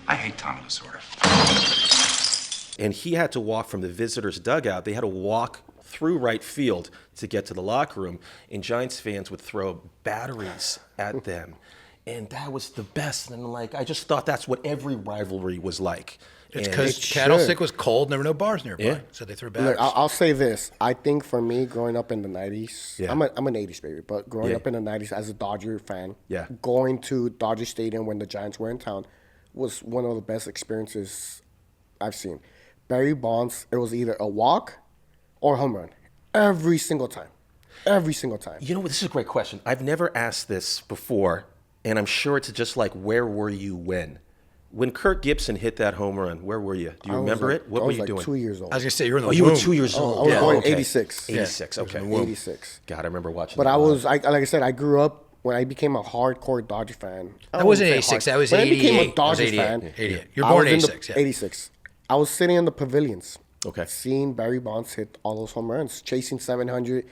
I hate Tommy Lasorda. And he had to walk from the visitors' dugout. They had to walk through right field to get to the locker room, and Giants fans would throw batteries at them. And that was the best. And I just thought that's what every rivalry was like. It's And because Candlestick was cold and there were no bars nearby. Yeah. So they threw batteries. Look, I'll say this. I think for me, growing up in the 90s, Yeah. I'm an 80s baby, but growing Yeah. up in the 90s as a Dodger fan, Yeah. going to Dodger Stadium when the Giants were in town was one of the best experiences I've seen. Barry Bonds, it was either a walk or a home run. Every single time. Every single time. You know what? This is a great question. I've never asked this before, and I'm sure it's just like, where were you when? When Kirk Gibson hit that home run, where were you? Do you remember it? What I were was you like doing? 2 years old. I was going to say, you were in the Oh, you were womb. 2 years I old. was born in okay. 86. 86, okay. 86. God, I remember watching But that I live. was, like I said, I grew up when I became a hardcore Dodger fan. I That wasn't wouldn't say 86, that was when I became 88. a That was Dodger 88. fan. 88. You were I born was in the- 86, yeah. 86. I was sitting in the pavilions. Okay. Seeing Barry Bonds hit all those home runs, chasing 700,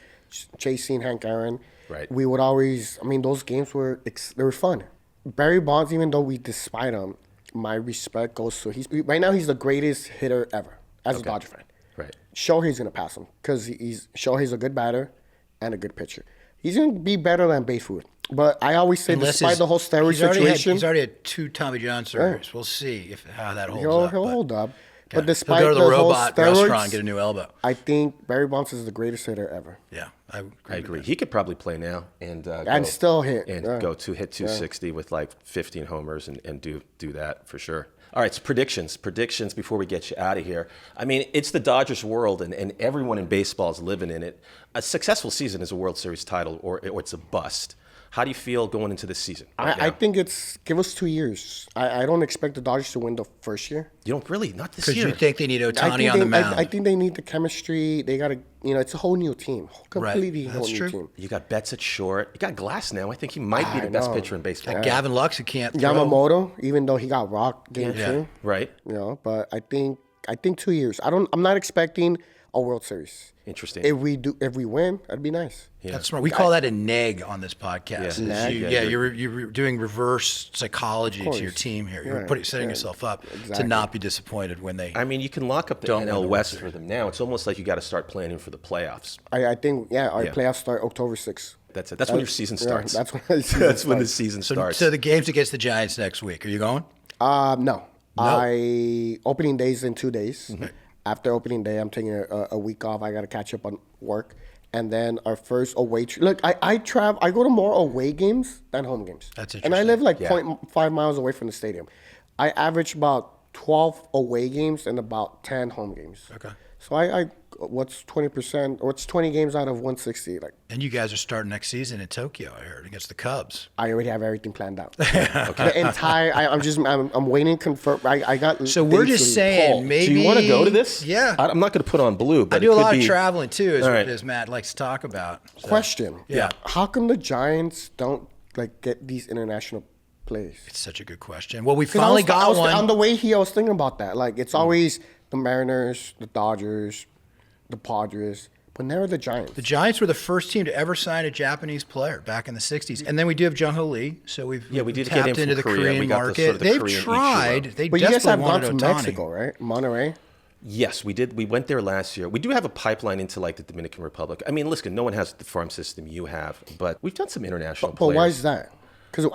chasing Hank Aaron. Right. We would always, those games were, they were fun. Barry Bonds, even though we despise him, my respect goes to, right now he's the greatest hitter ever as a Dodger fan. Right. Shohei's going to pass him because Shohei's a good batter and a good pitcher. He's going to be better than Babe Ruth. But I always say, despite the whole steroid situation, He's already had 2 Tommy John surgeries. We'll see how that holds he'll up. hold up. Yeah. But despite He'll go to the whole robot steroids, restaurant and get a new elbow. I think Barry Bonds is the greatest hitter ever. Yeah, I agree. He could probably play now and Still hit. and Yeah. go to hit 260 with like 15 homers and do that for sure. All right, so predictions before we get you out of here. I mean, it's the Dodgers world, and everyone in baseball is living in it. A successful season is a World Series title, or it's a bust. How do you feel going into this season? I think give us 2 years. I don't expect the Dodgers to win the first year. You don't really, not this Because year. you think they need I Otani think on the mound. I think they need the chemistry. They got to, it's a whole new team. Completely That's whole true. new team. You got Betts at short. You got Glass now. I think he might be the best pitcher in baseball. Gavin Lux, who can't throw. Yamamoto, even though he got rocked game two, Right? but I think 2 years. I'm not expecting a World Series. Interesting. If we win, that'd be nice. That's smart. We call that a neg on this podcast. Yeah. Is Neg? you're doing reverse psychology to your team here. You're setting yourself up to not be disappointed when they. I mean, you can lock up the Don't win NL the West World for them now. It's almost like you got to start planning for the playoffs. I think, our Yeah. playoffs start October 6th. That's it. That's when your season starts. That's when the season That's when the starts. season So, starts. so the games against the Giants next week. Are you going? No. Opening day's in 2 days. Mm-hmm. After opening day, I'm taking a week off. I got to catch up on work. And then our first away look, I travel. I go to more away games than home games. That's And I live like Yeah. 0.5 miles away from the stadium. I average about 12 away games and about 10 home games. Okay. So what's 20%? What's 20 games out of 160? Like, And you guys are starting next season in Tokyo, I heard, against the Cubs. I already have everything planned out. The entire. I'm waiting to confirm. I got. So we're dates just to- saying, Paul, maybe. do you want to go to this? Yeah. I'm not going to put on blue, but I do it a could lot be, of traveling too, All right. as Matt likes to talk about. So, Question. Yeah. How come the Giants don't get these international plays? It's such a good question. Well, we 'Cause finally got one. On the way here, I was thinking about that. Like, it's always the Mariners, the Dodgers, the Padres, but never the Giants. The Giants were the first team to ever sign a Japanese player back in the 60s. And then we do have Jung Ho Lee, so we did tapped get him into the from Korea. Korean We got the market. sort of the They've Korean tried. Ichiro. They But you guys have desperately gone wanted to Otani. Mexico, right? Monterrey. Yes, we did. We went there last year. We do have a pipeline into like the Dominican Republic. I mean, listen, no one has the farm system you have, but we've done some international But players. why is that? Because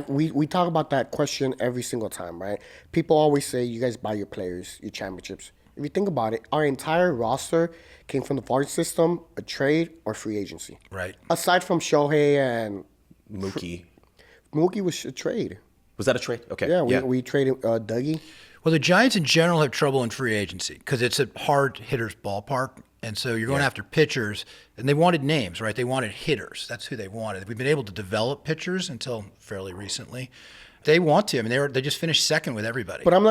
we talk about that question every single time, right? People always say you guys buy your players, your championships. If you think about it, our entire roster came from the farm system, a trade, or free agency. Right. Aside from Shohei and Mookie. Mookie was a trade. Was that a trade? Okay. Yeah, we traded Dougie. Well, the Giants in general have trouble in free agency because it's a hard hitter's ballpark. And so you're going after pitchers, and they wanted names, right? They wanted hitters. That's who they wanted. We've been able to develop pitchers until fairly recently. They want to. I mean, they just finished second with everybody. But I'm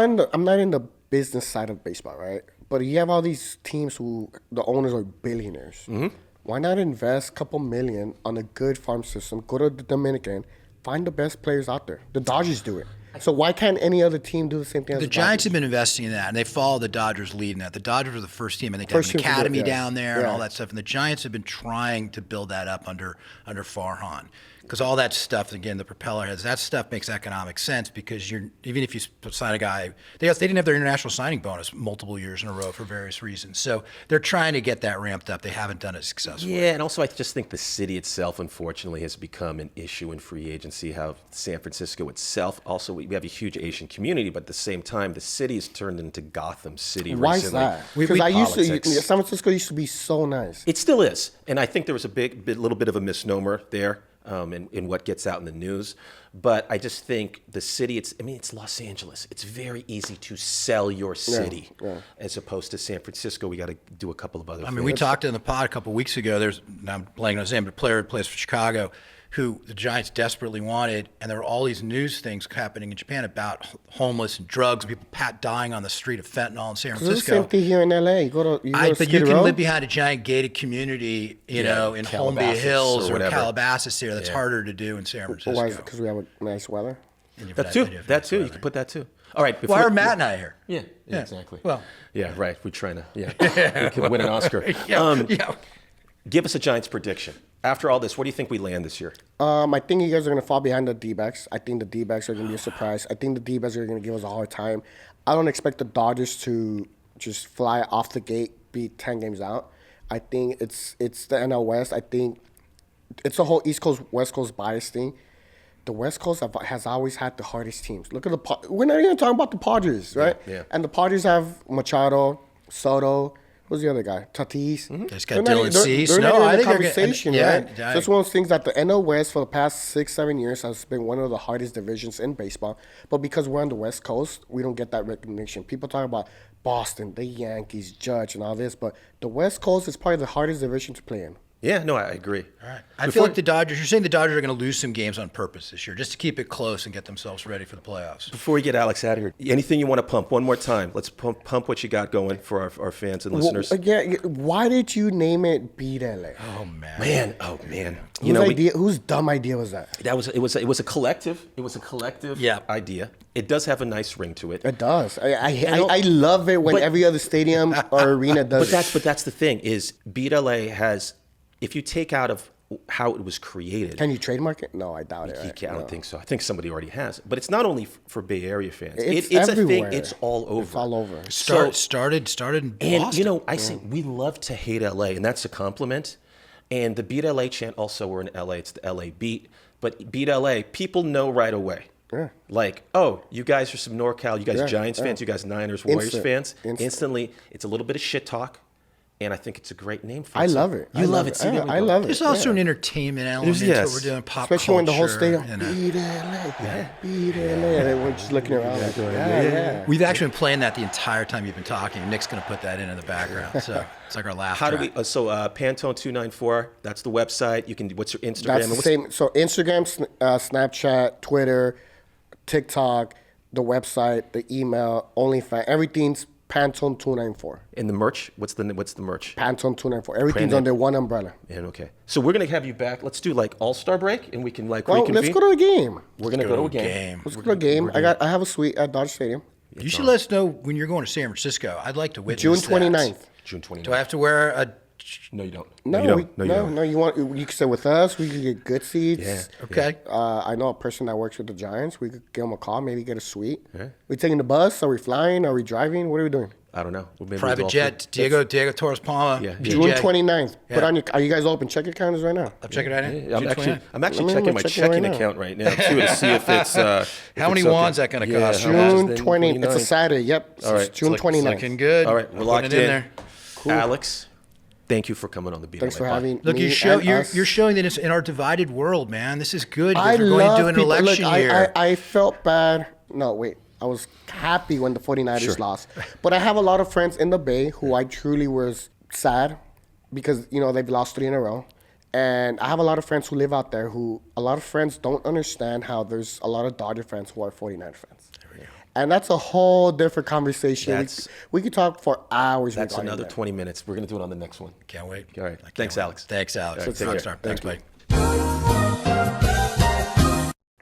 not in the business side of baseball, right? But you have all these teams who the owners are billionaires. Mm-hmm. Why not invest a couple million on a good farm system? Go to the Dominican, find the best players out there. The Dodgers do it. So why can't any other team do the same thing as The the Giants Dodgers? have been investing in that, and they follow the Dodgers' lead in that. The Dodgers were the first team, and they have First an team to do it, academy yeah. down there and Yeah. all that stuff. And the Giants have been trying to build that up under Farhan. Because all that stuff, again, the propeller heads, that stuff makes economic sense because even if you sign a guy, they didn't have their international signing bonus multiple years in a row for various reasons. So they're trying to get that ramped up. They haven't done it successfully. Yeah, and also I just think the city itself, unfortunately, has become an issue in free agency. How San Francisco itself, also we have a huge Asian community, but at the same time, the city has turned into Gotham City Why is recently. that? Because I used to, Politics. San Francisco used to be so nice. It still is, and I think there was a little bit of a misnomer there in what gets out in the news. But I just think the city, it's Los Angeles. It's very easy to sell your city as opposed to San Francisco. We got to do a couple of other things. We talked in the pod a couple of weeks ago. Now I'm blanking on his name, but a player who plays for Chicago, who the Giants desperately wanted, and there were all these news things happening in Japan about homeless and drugs, people dying on the street of fentanyl in San It's the Francisco. same thing here in LA. You go to But you Skid can Row. live behind a giant gated community, in Holmby Calabasas Hills or or whatever. Calabasas here. That's harder to do in San Francisco. Why is it? Because we have a nice weather. That too. You can put that too. All right. Why are Matt and I here? Yeah, exactly. Well, yeah, right. We're trying to. Yeah, we could win an Oscar. yeah. Give us a Giants prediction. After all this, what do you think we land this year? I think you guys are going to fall behind the D-backs. I think the D-backs are going to be a surprise. I think the D-backs are going to give us a hard time. I don't expect the Dodgers to just fly off the gate, be 10 games out. I think it's the NL West. I think it's a whole East Coast, West Coast bias thing. The West Coast has always had the hardest teams. Look at we're not even talking about the Padres, right? Yeah. And the Padres have Machado, Soto. Who's the other guy? Tatis. Just got Dylan Cease. They're No, not I in the think they're conversation, getting- right? yeah, So it's one of those things that the NL West for the past 6-7 years has been one of the hardest divisions in baseball. But because we're on the West Coast, we don't get that recognition. People talk about Boston, the Yankees, Judge, and all this, but the West Coast is probably the hardest division to play in. Yeah, no, I agree. All right. I feel like the Dodgers, you're saying the Dodgers are going to lose some games on purpose this year just to keep it close and get themselves ready for the playoffs. Before we get Alex out of here, anything you want to pump? One more time. Let's pump what you got going for our fans and listeners. Why did you name it Beat LA? Oh, man. Man. Whose dumb idea was that? It was a collective. It was a collective idea. It does have a nice ring to it. It does. I love it when every other stadium or arena does it. But that's the thing is Beat LA has. If you take out of how it was created, Can you trademark it? No, I doubt it. I Right? don't think so. I think somebody already has. But it's not only for Bay Area fans. It's a thing. everywhere. It's all over. It's all over. Started in And Boston. I say we love to hate LA, and that's a compliment. And the Beat LA chant also, we're in LA. It's the LA Beat. But Beat LA, people know right away. Yeah. Like, oh, you guys are some NorCal, you guys Yeah, Giants yeah. fans, you guys Niners, Warriors fans. Instant. Instantly, it's a little bit of shit talk. And I think it's a great name for it. I love it. You love it. See, there we I go. love it. There's also yeah. an entertainment element to yes. what we're doing, pop Especially when the whole culture, stadium, and, Beat LA, Beat LA. And we're just looking around like, yeah. We've actually been playing that the entire time you've been talking. Nick's going to put that in the background. So it's like our laugh How do track. we? Pantone 294. That's the website. You can. What's your Instagram? That's and the what's- same. So Instagram, Snapchat, Twitter, TikTok, the website, the email, OnlyFans, everything's Pantone 294. And the merch. What's the merch? Pantone 294. Everything's Branded. under one umbrella. And okay. So we're gonna have you back. Let's do like All-Star break, and we can like Well, reconvene. let's go to the game. We're gonna go to a game. Let's go to the game. I have a suite at Dodger Stadium. You should let us know when you're going to San Francisco. I'd like to witness June that. 29th. June 29th. Do I have to wear a... No, you don't. No, you don't. You don't. no. You can sit with us. We can get good seats. Yeah. Okay. I know a person that works with the Giants. We could give him a call, maybe get a suite. We taking the bus? Are we flying? Are we driving? What are we doing? I don't know. Well, maybe Private we'll jet, Diego Torres Palma. Yeah. PJ. June 29th. Yeah. Are you guys open? Check your calendars right now. I'll check it right now. Yeah, I'm June actually 29th. I'm actually Let me checking my check it right checking now. account right now too to see if it's. How many wands that gonna cost? June 20th. It's a 29th. Saturday. Yep. All right. It's June It's 29th. looking good. All right, we're Putting locked it in. there. Alex, thank you for coming on the Beat Thanks LA for pod. having Look, me you're and us. showing that it's in our divided world, man. This is good I because we're going love to do an people. election Look, year. I felt bad. No, wait. I was happy when the 49ers lost. But I have a lot of friends in the Bay who I truly was sad because, they've lost 3 in a row. And I have a lot of friends who live out there who a lot of friends don't understand how there's a lot of Dodger fans who are 49er fans. And that's a whole different conversation. We could talk for hours. That's regarding another that. 20 minutes. We're going to do it on the next one. Can't wait. All right. Can't Thanks, wait. Alex. Thanks, Alex. All right, take care. Thanks, buddy.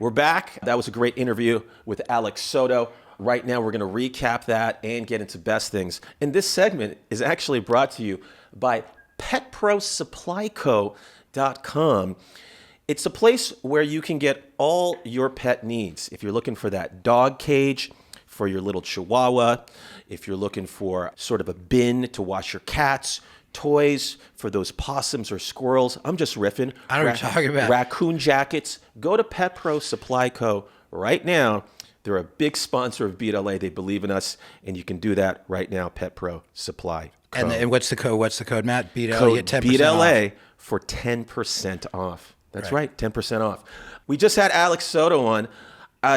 We're back. That was a great interview with Alex Soto. Right now, we're going to recap that and get into best things. And this segment is actually brought to you by PetProSupplyCo.com. It's a place where you can get all your pet needs. If you're looking for that dog cage for your little chihuahua, if you're looking for sort of a bin to wash your cats, toys for those possums or squirrels. I'm just riffing. I don't know what you're talking about. Raccoon jackets. Go to Pet Pro Supply Co. right now. They're a big sponsor of Beat LA. They believe in us, and you can do that right now. Pet Pro Supply Co. And what's the code? What's the code, Matt? Beat LA. Code Get 10% Beat LA off. for 10% off. That's right, 10% off. We just had Alex Soto on.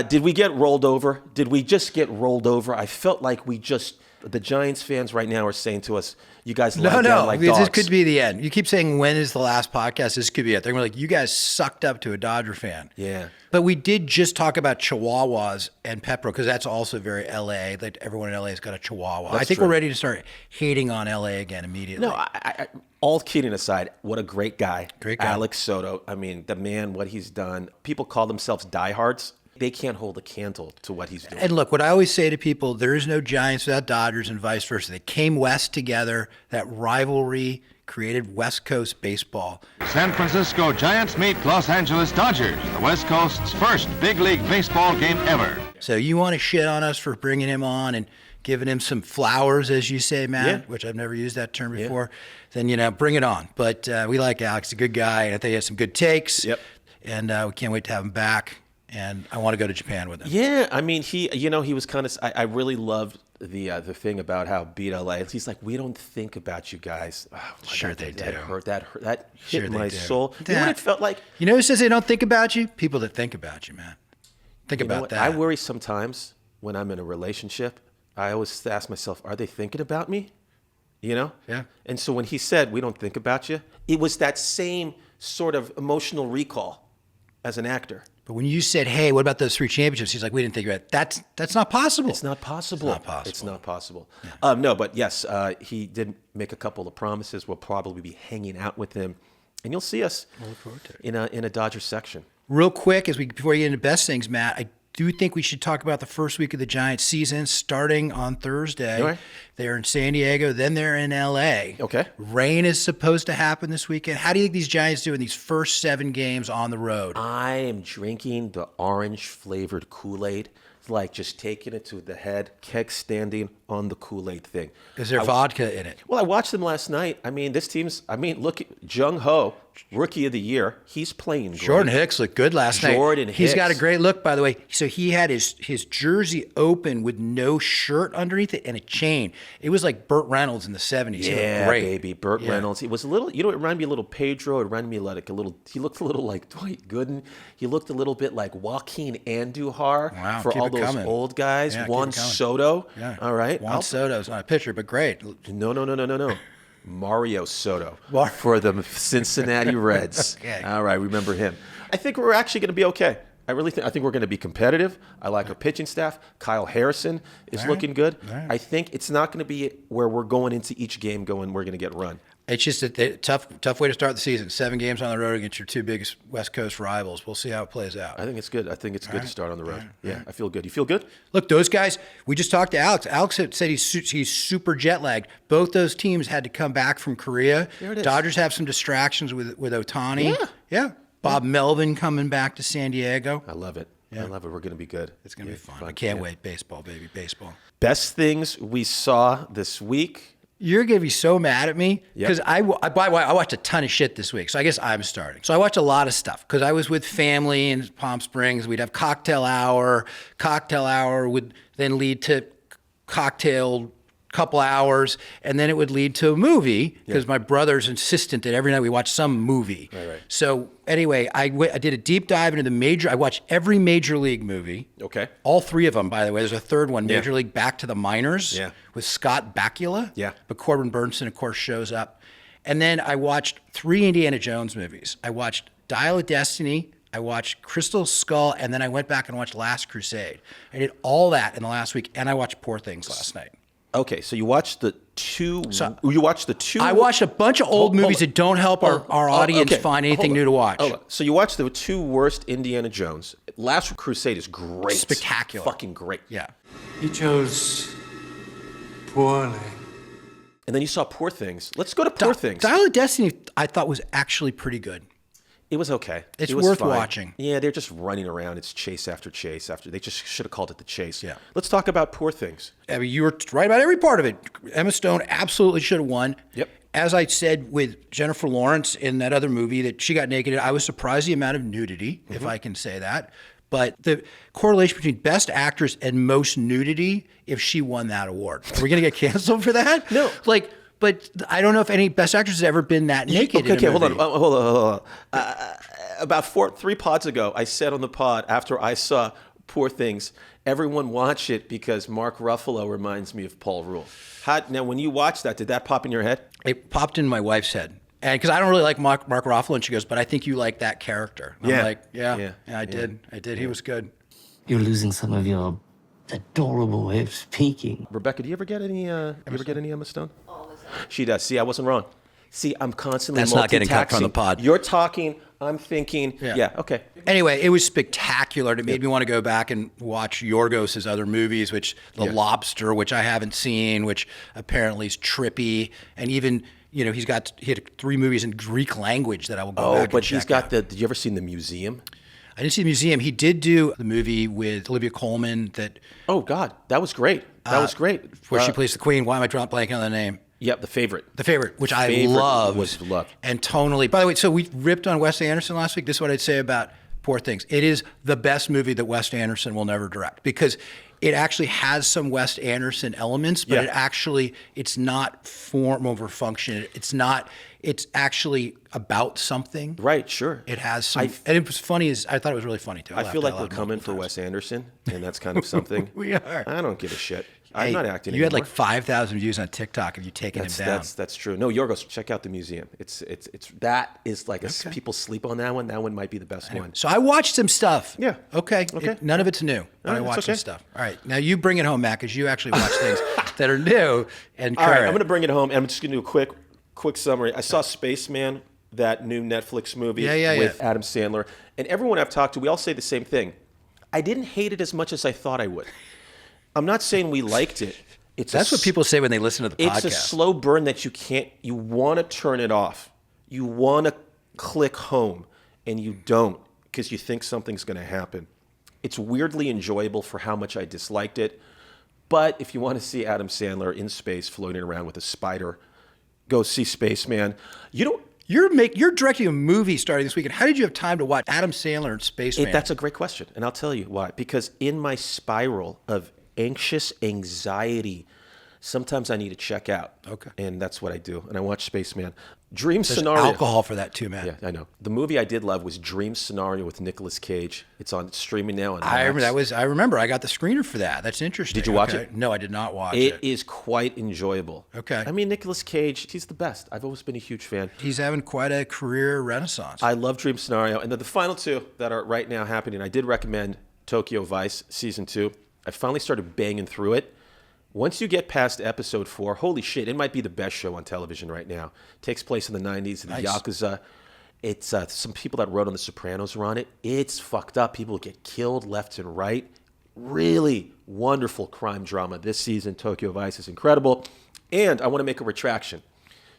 Did we get rolled over? Did we just get rolled over? I felt like the Giants fans right now are saying to us, you guys lie down like dogs. This could be the end. You keep saying, when is the last podcast? This could be it. They're like, you guys sucked up to a Dodger fan. Yeah. But we did just talk about Chihuahuas and Pet Pro, because that's also very LA. Like everyone in LA has got a Chihuahua. I think we're ready to start hating on LA again immediately. No, I all kidding aside, what a great guy. Great guy. Alex Soto. I mean, the man, what he's done. People call themselves diehards. They can't hold a candle to what he's doing. And look, what I always say to people, there is no Giants without Dodgers and vice versa. They came west together. That rivalry created West Coast baseball. San Francisco Giants meet Los Angeles Dodgers, the West Coast's first big league baseball game ever. So you want to shit on us for bringing him on and giving him some flowers, as you say, Matt, which I've never used that term before, then, bring it on. But we like Alex, he's a good guy, and I think he has some good takes. Yep. And we can't wait to have him back. And I want to go to Japan with him. Yeah, I mean, he was kind of. I really loved the thing about how Beat LA. He's like, we don't think about you guys. Oh, sure, they do. That hit my soul. Yeah. You know what it felt like? You know who says they don't think about you? People that think about you, man. Think about that. I worry sometimes when I'm in a relationship. I always ask myself, are they thinking about me? Yeah. And so when he said, we don't think about you, it was that same sort of emotional recall as an actor. But when you said, hey, what about those 3 championships? He's like, we didn't think about it. That's not possible. It's not possible. It's not possible. Yeah. No, but yes, he did make a couple of promises. We'll probably be hanging out with him. And you'll see us in a Dodger section. Real quick, before you get into best things, Matt, I do think we should talk about the first week of the Giants season starting on Thursday. Okay. They're in San Diego, then they're in LA. Okay. Rain is supposed to happen this weekend. How do you think these Giants do in these first 7 games on the road? I am drinking the orange flavored Kool-Aid. It's like just taking it to the head, keg standing on the Kool-Aid thing. Is there vodka in it? Well, I watched them last night. I mean, look, Jung Ho, Rookie of the Year. He's playing great. Jordan Hicks looked good last night. He's got a great look, by the way. So he had his jersey open with no shirt underneath it and a chain. It was like Burt Reynolds in the 70s. Yeah, great. baby. Burt Reynolds. It was a little, it reminded me a little Pedro. It reminded me like he looked a little like Dwight Gooden. He looked a little bit like Joaquin Andujar for all those old guys. Yeah, Juan Soto. Yeah. All right. Juan Soto's not a pitcher, but great. No. Mario Soto for the Cincinnati Reds. Okay. All right, remember him. I think we're actually going to be okay. I think we're going to be competitive. I like our pitching staff. Kyle Harrison is looking good. Right. I think it's not going to be where we're going into each game we're going to get run. It's just a tough way to start the season. 7 games on the road against your 2 biggest West Coast rivals. We'll see how it plays out. I think it's good. I think it's good to start on the road. Yeah, I feel good. You feel good? Look, those guys, we just talked to Alex. Alex said he's super jet lagged. Both those teams had to come back from Korea. There it is. Dodgers have some distractions with Ohtani. Yeah. Bob Melvin coming back to San Diego. I love it. Yeah. I love it. We're going to be good. It's going to be fun. I can't wait. Baseball, baby. Baseball. Best things we saw this week. You're going to be so mad at me because I watched a ton of shit this week. So I guess I'm starting. So I watched a lot of stuff because I was with family in Palm Springs. We'd have cocktail hour. Cocktail hour would then lead to cocktail couple hours, and then it would lead to a movie because my brother's insistent that every night we watch some movie. Right. So anyway, I did a deep dive into I watched every Major League movie. Okay. All 3 of them, by the way. There's a third one, Major League Back to the Minors with Scott Bakula. Yeah. But Corbin Burnson, of course, shows up. And then I watched 3 Indiana Jones movies. I watched Dial of Destiny, I watched Crystal Skull, and then I went back and watched Last Crusade. I did all that in the last week, and I watched Poor Things last night. Okay, so you watched the two. You watched the two. I watched a bunch of old movies that don't help our audience find anything new to watch. So you watched the two worst Indiana Jones. Last Crusade is great. Spectacular. Fucking great. Yeah. You chose poorly. And then you saw Poor Things. Let's go to Poor Things. Dial of Destiny, I thought was actually pretty good. It was okay. It's it was worth fine. watching. Yeah, they're just running around. It's chase after chase after. They just should have called it The Chase. Yeah. Let's talk about Poor Things. I mean, you were right about every part of it. Emma Stone absolutely should have won. Yep. As I said with Jennifer Lawrence in that other movie that she got naked, I was surprised the amount of nudity, if I can say that. But the correlation between best actress and most nudity, if she won that award. Are we going to get canceled for that? No. But I don't know if any best actress has ever been that naked. Okay, hold on. About 3 pods ago, I said on the pod after I saw Poor Things, everyone watch it because Mark Ruffalo reminds me of Paul Rule. Now, when you watched that, did that pop in your head? It popped in my wife's head. And because I don't really like Mark Ruffalo, and she goes, but I think you like that character. And I'm like, yeah, I did. He was good. You're losing some of your adorable way of speaking. Rebecca, do you ever get any Emma Stone? All the time. She does. See, I wasn't wrong. See, I'm constantly That's not getting cut from the pod. You're talking, I'm thinking. Yeah, okay. Anyway, it was spectacular. It made me want to go back and watch Yorgos' other movies, which The Lobster, which I haven't seen, which apparently is trippy, and even he had 3 movies in Greek language that I will go back and but check he's got out. Did you ever see The Museum? I didn't see The Museum. He did do the movie with Olivia Colman that. Oh God, that was great. That was great. Where she plays the Queen. Why am I blanking on the name? Yep, The Favorite. The Favorite, which I loved. Was loved. And tonally. By the way, so we ripped on Wes Anderson last week. This is what I'd say about Poor Things. It is the best movie that Wes Anderson will never direct because it actually has some Wes Anderson elements, but it's not form over function. It's actually about something. Right, sure. It has some, and it was funny. I thought it was really funny too. I feel like we're coming for Wes Anderson, and that's kind of something. We are. I don't give a shit. I'm not acting anymore. You had like 5,000 views on TikTok of you taking him down. That's true. No, Yorgos, check out The Museum. It's that is like people sleep on that one. That one might be the best one. So I watched some stuff. Yeah. Okay. None of it's new. But I watched some stuff. All right. Now you bring it home, Matt, because you actually watch things that are new and current. All right. I'm going to bring it home, and I'm just going to do a quick summary. I saw Spaceman, that new Netflix movie with Adam Sandler, and everyone I've talked to, we all say the same thing. I didn't hate it as much as I thought I would. I'm not saying we liked it. That's what people say when they listen to the podcast. It's a slow burn that you want to turn it off. You want to click home, and you don't because you think something's going to happen. It's weirdly enjoyable for how much I disliked it. But if you want to see Adam Sandler in space floating around with a spider, go see Spaceman. You're directing a movie starting this weekend. How did you have time to watch Adam Sandler and Spaceman? That's a great question, and I'll tell you why. Because in my spiral of anxious anxiety, sometimes I need to check out. Okay. And that's what I do. And I watch Spaceman. Dream There's Scenario. alcohol for that too, man. Yeah, I know. The movie I did love was Dream Scenario with Nicolas Cage. It's streaming now on I Max. remember. I got the screener for that. That's interesting. Did you watch it? No, I did not watch it. It is quite enjoyable. Okay. I mean, Nicolas Cage, he's the best. I've always been a huge fan. He's having quite a career renaissance. I love Dream Scenario. And the final two that are right now happening, I did recommend Tokyo Vice Season 2. I finally started banging through it. Once you get past episode 4, holy shit, it might be the best show on television right now. It takes place in the 90s, the Yakuza. It's some people that wrote on The Sopranos are on it. It's fucked up. People get killed left and right. Really wonderful crime drama this season. Tokyo Vice is incredible. And I want to make a retraction.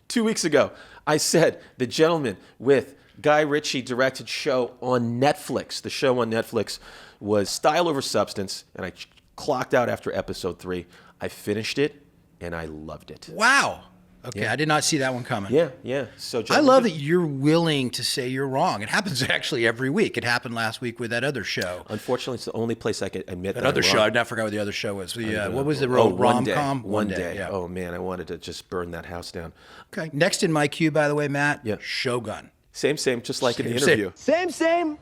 2 weeks ago, I said The Gentleman with Guy Ritchie directed show on Netflix. The show on Netflix was Style Over Substance, and I clocked out after episode 3. I finished it, and I loved it. Wow. Okay, I did not see that one coming. Yeah. So I love that you're willing to say you're wrong. It happens actually every week. It happened last week with that other show. Unfortunately, it's the only place I could admit that other I'm show. wrong. I forgot what the other show was. What was the rom-com? One day. Yeah. Oh, man, I wanted to just burn that house down. Okay. Next in my queue, by the way, Matt, Shogun. Same, just like in the interview. Same,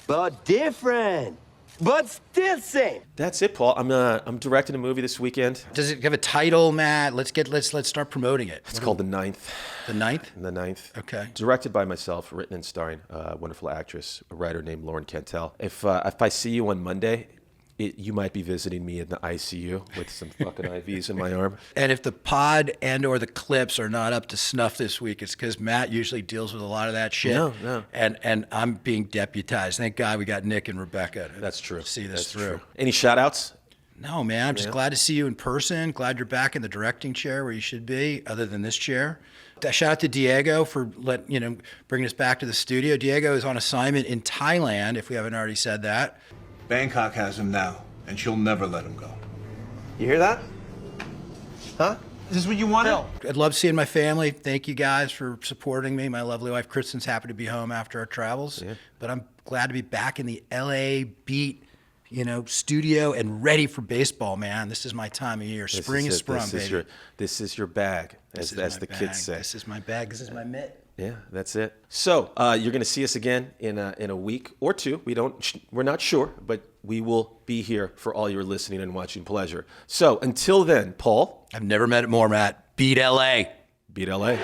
but different. but still same. That's it, Paul. I'm directing a movie this weekend. Does it have a title, Matt? Let's start promoting it. It's called The Ninth. The Ninth? The Ninth. Okay. Directed by myself, written and starring a wonderful actress, a writer named Lauren Cantel. If I see you on Monday, you might be visiting me in the ICU with some fucking IVs in my arm. And if the pod and or the clips are not up to snuff this week, it's because Matt usually deals with a lot of that shit. No. And I'm being deputized. Thank God we got Nick and Rebecca to That's true. see this That's through. True. Any shout outs? No, man. I'm just glad to see you in person. Glad you're back in the directing chair where you should be, other than this chair. Shout out to Diego for bringing us back to the studio. Diego is on assignment in Thailand, if we haven't already said that. Bangkok has him now, and she'll never let him go. You hear that? Huh? Is this what you wanted? No. I'd love seeing my family. Thank you guys for supporting me. My lovely wife, Kristen's happy to be home after our travels. Yeah. But I'm glad to be back in the LA beat, studio and ready for baseball, man. This is my time of year. Spring is sprung, baby. This is your bag, as the kids say. This is my bag. This is my mitt. Yeah, that's it. So you're going to see us again in a week or two. We're not sure, but we will be here for all your listening and watching pleasure. So until then, Paul. I've never met it more, Matt. Beat LA. Beat LA.